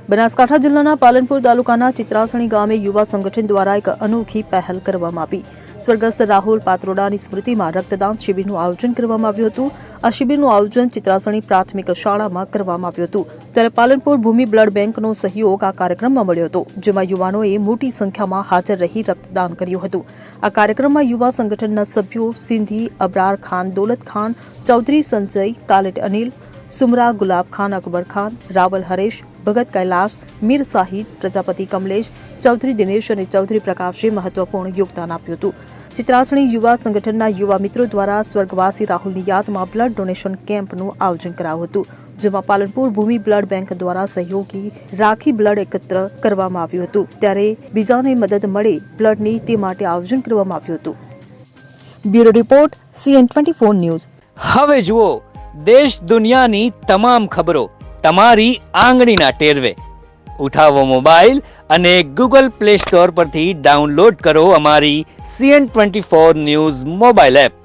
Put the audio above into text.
બનાસકાંઠા જિલ્લાના પાલનપુર તાલુકાના ચિત્રાસણી ગામે યુવા સંગઠન દ્વારા એક અનોખી પહેલ કરવામાં આવી। સ્વર્ગસ્થ રાહુલ પાત્રોડાની સ્મૃતિમાં રક્તદાન શિબિરનું આયોજન કરવામાં આવ્યું હતું। આ શિબિરનું આયોજન ચિત્રાસણી પ્રાથમિક શાળામાં કરવામાં આવ્યું હતું, ત્યારે પાલનપુર ભૂમિ બ્લડ બેંકનો સહયોગ આ કાર્યક્રમમાં મળ્યો હતો, જેમાં યુવાનોએ મોટી સંખ્યામાં હાજર રહી રક્તદાન કર્યું હતું। આ કાર્યક્રમમાં યુવા સંગઠનના સભ્યો સિંધી અબરાર ખાન, દૌલત ખાન, ચૌધરી સંજય, કાલેટ અનિલ, સુમરા ગુલાબ ખાન, અકબર ખાન, રાવલ હરેશ, ભગત કૈલાશ, મીર સાહિદ, પ્રજાપતિ કમલેશ, ચૌધરી દિનેશ અને ચૌધરી પ્રકાશે મહત્વપૂર્ણ યોગદાન આપ્યું હતું। ચિત્રાસણી યુવા સંગઠનના યુવા મિત્રો દ્વારા સ્વર્ગવાસી રાહુલની યાદમાં બ્લડ ડોનેશન કેમ્પનું આયોજન કરાયું હતું, જેમાં પાલનપુર ભૂમિ બ્લડ બેંક દ્વારા સહયોગી રાખી બ્લડ એકત્ર કરવામાં આવ્યું હતું, ત્યારે બીજાને મદદ મળે બ્લડની તે માટે આયોજન કરવામાં આવ્યું હતું। Bureau report CN24 news. હવે જુઓ દેશ દુનિયાની તમામ ખબરો તમારી આંગળીના ટેરવે। ઉઠાવો મોબાઈલ અને ગૂગલ પ્લે સ્ટોર પરથી ડાઉનલોડ કરો અમારી CN24 ન્યૂઝ મોબાઈલ એપ।